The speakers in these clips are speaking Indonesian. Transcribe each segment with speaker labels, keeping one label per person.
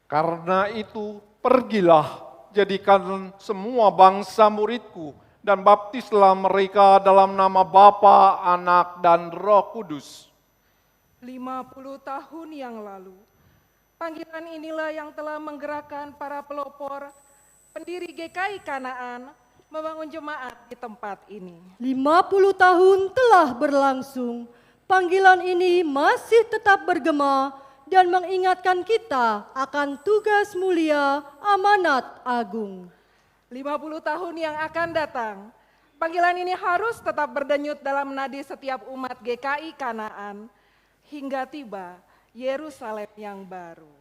Speaker 1: Karena itu, pergilah, jadikan semua bangsa muridku, dan baptislah mereka dalam nama Bapa, Anak, dan Roh Kudus.
Speaker 2: 50 tahun yang lalu, panggilan inilah yang telah menggerakkan para pelopor, pendiri GKI Kanaan, membangun jemaat di tempat ini.
Speaker 3: 50 tahun telah berlangsung, panggilan ini masih tetap bergema dan mengingatkan kita akan tugas mulia amanat agung.
Speaker 2: 50 tahun yang akan datang, panggilan ini harus tetap berdenyut dalam nadi setiap umat GKI Kanaan, hingga tiba Yerusalem yang baru.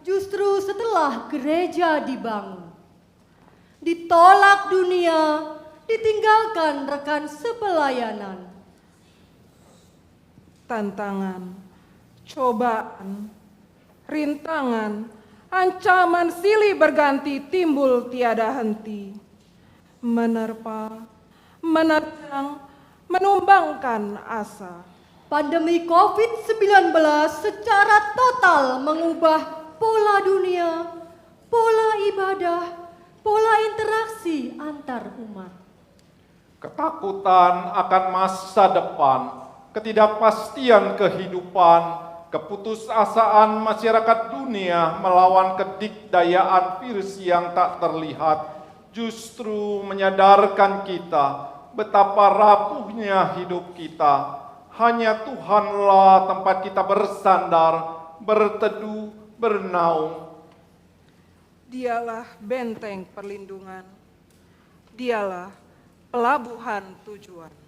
Speaker 3: Justru setelah gereja dibangun, ditolak dunia, ditinggalkan rekan sepelayanan.
Speaker 2: Tantangan, cobaan, rintangan, ancaman silih berganti timbul tiada henti. Menerpa, menerjang, menumbangkan asa.
Speaker 3: Pandemi COVID-19 secara total mengubah pola dunia, pola ibadah, pola interaksi antar umat.
Speaker 1: Ketakutan akan masa depan, ketidakpastian kehidupan, keputusasaan masyarakat dunia melawan kedikdayaan virus yang tak terlihat justru menyadarkan kita betapa rapuhnya hidup kita. Hanya Tuhanlah tempat kita bersandar, berteduh, bernaung.
Speaker 2: Dialah benteng perlindungan. Dialah pelabuhan tujuan.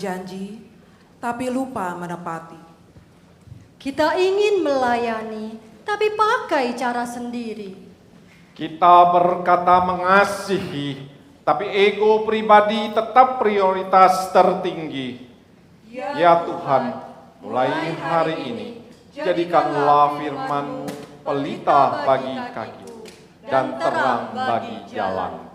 Speaker 4: berjanji, tapi lupa menepati.
Speaker 3: Kita ingin melayani, tapi pakai cara sendiri.
Speaker 1: Kita berkata mengasihi, tapi ego pribadi tetap prioritas tertinggi. Ya Tuhan, mulai hari ini, jadikanlah firman-Mu pelita bagi kakiku dan terang bagi jalan.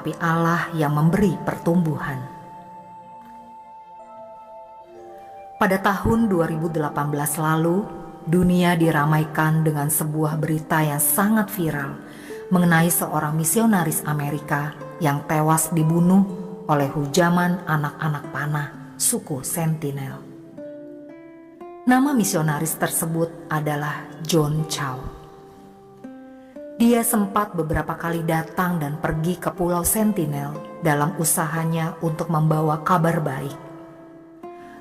Speaker 5: tetapi Allah yang memberi pertumbuhan. Pada tahun 2018 lalu, dunia diramaikan dengan sebuah berita yang sangat viral mengenai seorang misionaris Amerika yang tewas dibunuh oleh hujaman anak-anak panah suku Sentinel. Nama misionaris tersebut adalah John Chau. Dia sempat beberapa kali datang dan pergi ke Pulau Sentinel dalam usahanya untuk membawa kabar baik.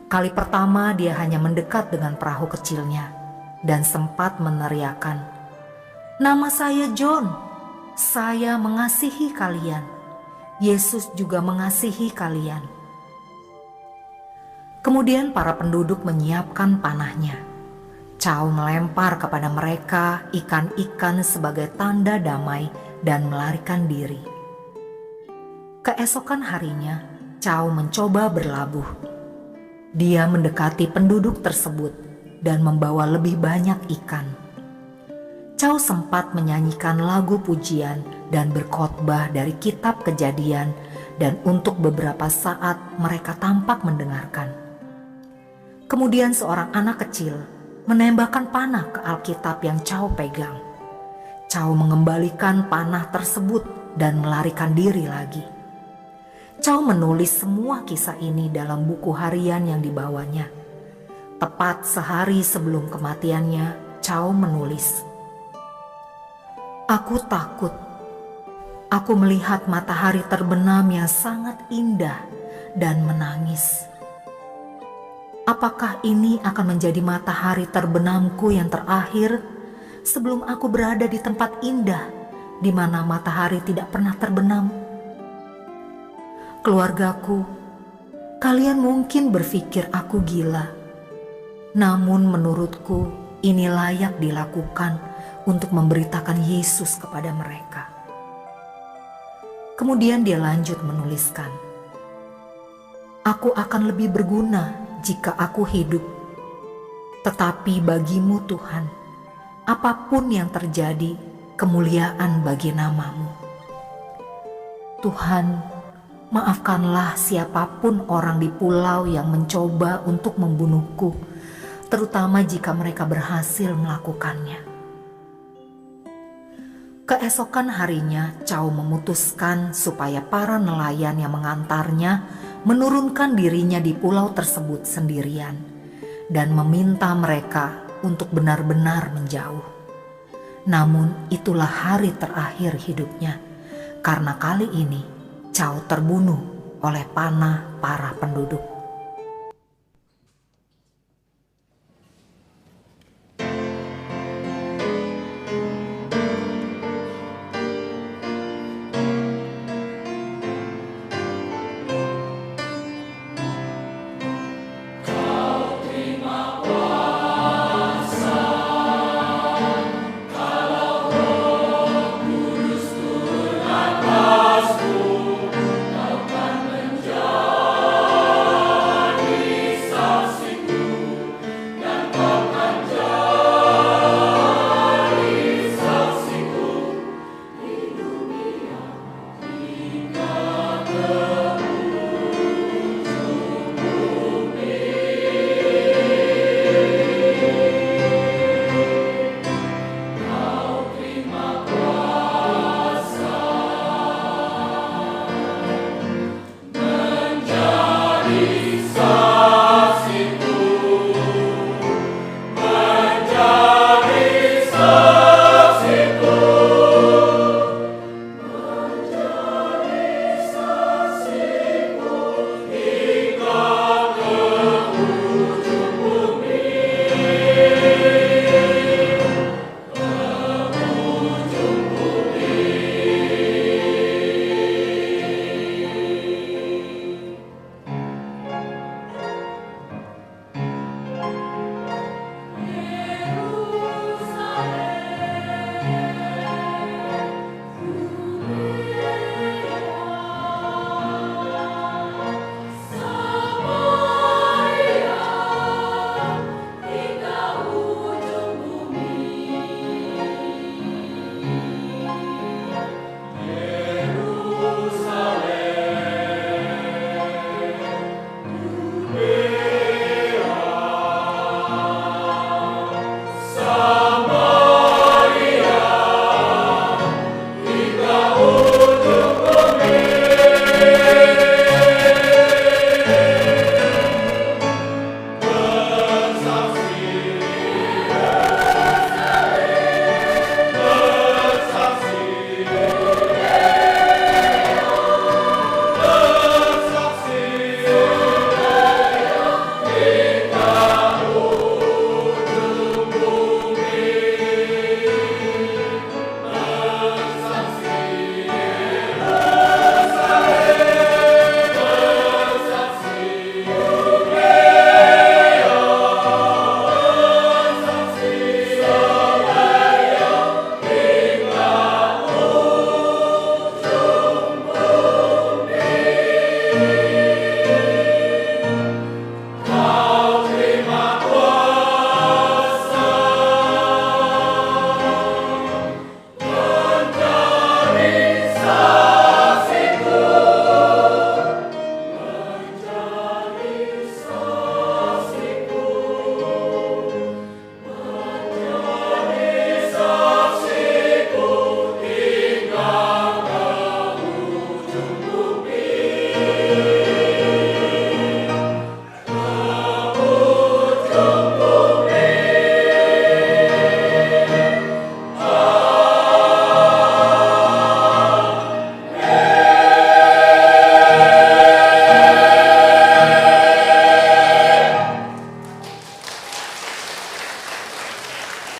Speaker 5: Kali pertama dia hanya mendekat dengan perahu kecilnya dan sempat meneriakkan, "Nama saya John, saya mengasihi kalian. Yesus juga mengasihi kalian." Kemudian para penduduk menyiapkan panahnya. Chau melempar kepada mereka ikan-ikan sebagai tanda damai dan melarikan diri. Keesokan harinya, Chau mencoba berlabuh. Dia mendekati penduduk tersebut dan membawa lebih banyak ikan. Chau sempat menyanyikan lagu pujian dan berkhotbah dari kitab Kejadian, dan untuk beberapa saat mereka tampak mendengarkan. Kemudian seorang anak kecil menembakkan panah ke Alkitab yang Chau pegang. Chau mengembalikan panah tersebut dan melarikan diri lagi. Chau menulis semua kisah ini dalam buku harian yang dibawanya. Tepat sehari sebelum kematiannya, Chau menulis, "Aku takut. Aku melihat matahari terbenam yang sangat indah dan menangis. Apakah ini akan menjadi matahari terbenamku yang terakhir sebelum aku berada di tempat indah di mana matahari tidak pernah terbenam? Keluargaku, kalian mungkin berpikir aku gila. Namun menurutku ini layak dilakukan untuk memberitakan Yesus kepada mereka." Kemudian dia lanjut menuliskan, "Aku akan lebih berguna jika aku hidup. Tetapi bagimu Tuhan, apapun yang terjadi, kemuliaan bagi namamu. Tuhan, maafkanlah siapapun orang di pulau yang mencoba untuk membunuhku, terutama jika mereka berhasil melakukannya." Keesokan harinya, Chau memutuskan supaya para nelayan yang mengantarnya menurunkan dirinya di pulau tersebut sendirian dan meminta mereka untuk benar-benar menjauh. Namun itulah hari terakhir hidupnya, karena kali ini Chau terbunuh oleh panah para penduduk.